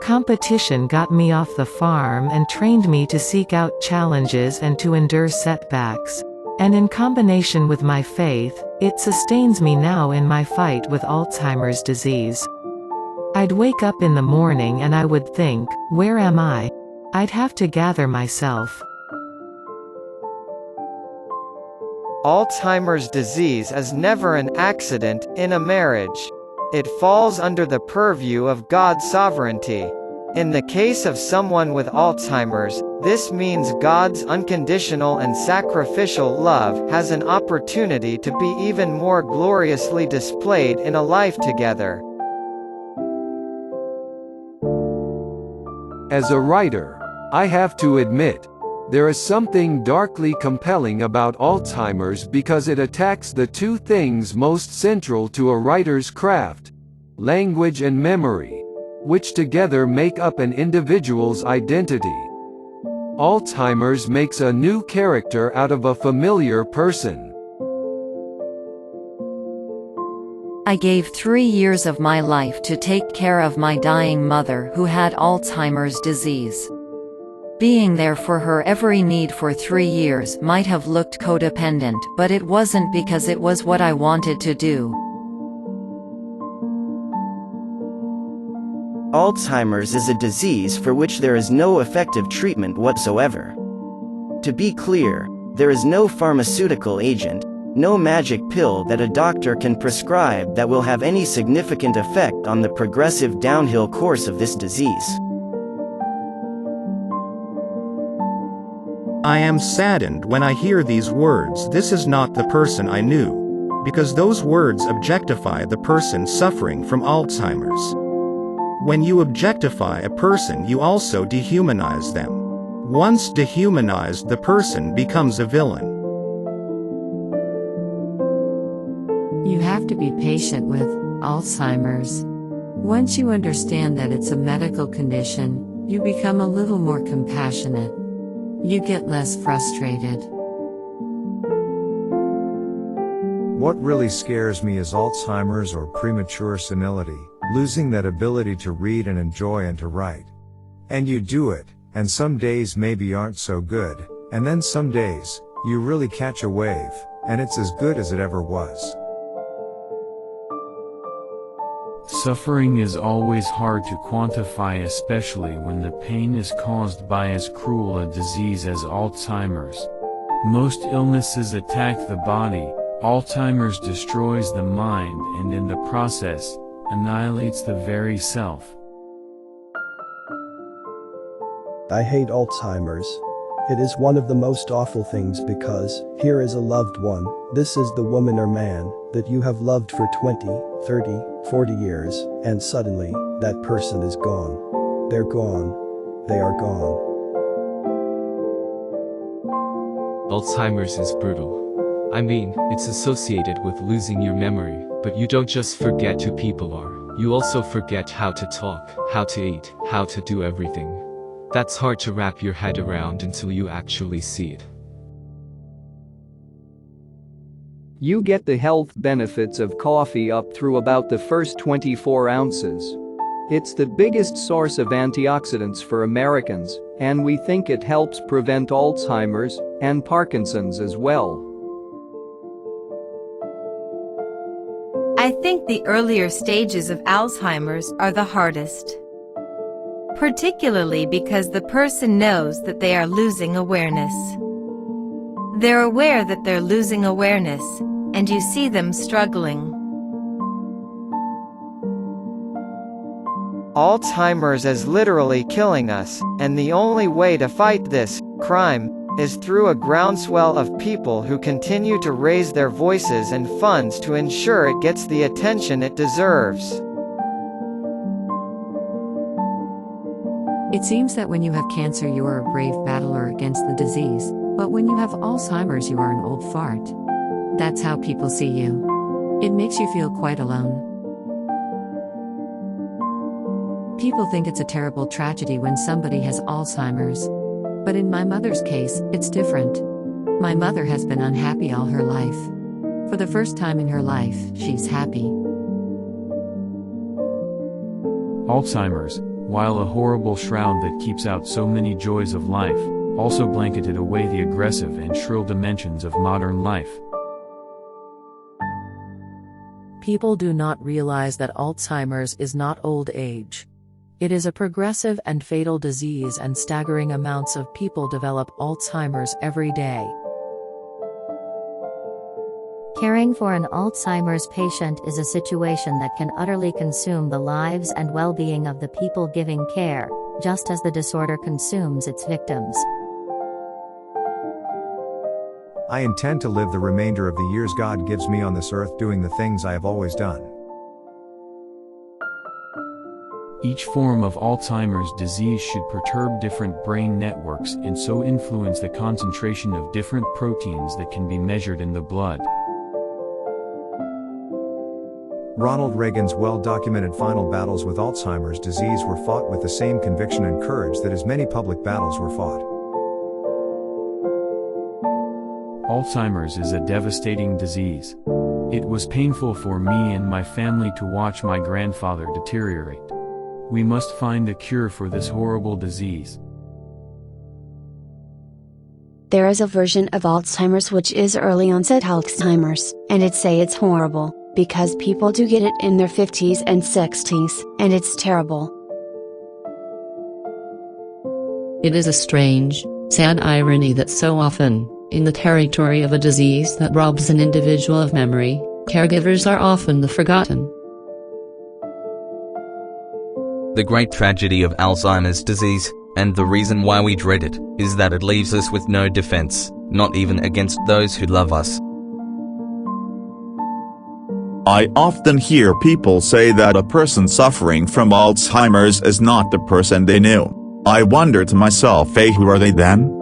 Competition got me off the farm and trained me to seek out challenges and to endure setbacks. And in combination with my faith, it sustains me now in my fight with Alzheimer's disease. I'd wake up in the morning and I would think, where am I? I'd have to gather myself. Alzheimer's disease is never an accident in a marriage. It falls under the purview of God's sovereignty. In the case of someone with Alzheimer's, this means God's unconditional and sacrificial love has an opportunity to be even more gloriously displayed in a life together. As a writer, I have to admit, there is something darkly compelling about Alzheimer's because it attacks the two things most central to a writer's craft: language and memory, which together make up an individual's identity. Alzheimer's makes a new character out of a familiar person. I gave 3 years of my life to take care of my dying mother who had Alzheimer's disease. Being there for her every need for 3 years might have looked codependent, but it wasn't, because it was what I wanted to do. Alzheimer's is a disease for which there is no effective treatment whatsoever. To be clear, there is no pharmaceutical agent, no magic pill that a doctor can prescribe that will have any significant effect on the progressive downhill course of this disease. I am saddened when I hear these words, "This is not the person I knew," because those words objectify the person suffering from Alzheimer's. When you objectify a person, you also dehumanize them. Once dehumanized, the person becomes a villain. You have to be patient with Alzheimer's. Once you understand that it's a medical condition, you become a little more compassionate. You get less frustrated. What really scares me is Alzheimer's or premature senility, losing that ability to read and enjoy and to write. And you do it, and some days maybe aren't so good, and then some days, you really catch a wave, and it's as good as it ever was. Suffering is always hard to quantify, especially when the pain is caused by as cruel a disease as Alzheimer's. Most illnesses attack the body. Alzheimer's destroys the mind and in the process, annihilates the very self. I hate Alzheimer's. It is one of the most awful things, because here is a loved one, this is the woman or man that you have loved for 20, 30, 40 years, and suddenly, that person is gone. They're gone. They are gone. Alzheimer's is brutal. I mean, it's associated with losing your memory, but you don't just forget who people are. You also forget how to talk, how to eat, how to do everything. That's hard to wrap your head around until you actually see it. You get the health benefits of coffee up through about the first 24 ounces. It's the biggest source of antioxidants for Americans, and we think it helps prevent Alzheimer's and Parkinson's as well. I think the earlier stages of Alzheimer's are the hardest. Particularly because the person knows that they are losing awareness. They're aware that they're losing awareness, and you see them struggling. Alzheimer's is literally killing us, and the only way to fight this crime is through a groundswell of people who continue to raise their voices and funds to ensure it gets the attention it deserves. It seems that when you have cancer you are a brave battler against the disease, but when you have Alzheimer's you are an old fart. That's how people see you. It makes you feel quite alone. People think it's a terrible tragedy when somebody has Alzheimer's. But in my mother's case, it's different. My mother has been unhappy all her life. For the first time in her life, she's happy. Alzheimer's, while a horrible shroud that keeps out so many joys of life, also blanketed away the aggressive and shrill dimensions of modern life. People do not realize that Alzheimer's is not old age. It is a progressive and fatal disease, and staggering amounts of people develop Alzheimer's every day. Caring for an Alzheimer's patient is a situation that can utterly consume the lives and well-being of the people giving care, just as the disorder consumes its victims. I intend to live the remainder of the years God gives me on this earth doing the things I have always done. Each form of Alzheimer's disease should perturb different brain networks and so influence the concentration of different proteins that can be measured in the blood. Ronald Reagan's well-documented final battles with Alzheimer's disease were fought with the same conviction and courage that his many public battles were fought. Alzheimer's is a devastating disease. It was painful for me and my family to watch my grandfather deteriorate. We must find a cure for this horrible disease. There is a version of Alzheimer's which is early onset Alzheimer's, and it say it's horrible, because people do get it in their 50s and 60s, and it's terrible. It is a strange, sad irony that so often, in the territory of a disease that robs an individual of memory, caregivers are often the forgotten. The great tragedy of Alzheimer's disease, and the reason why we dread it, is that it leaves us with no defense, not even against those who love us. I often hear people say that a person suffering from Alzheimer's is not the person they knew. I wonder to myself, who are they then?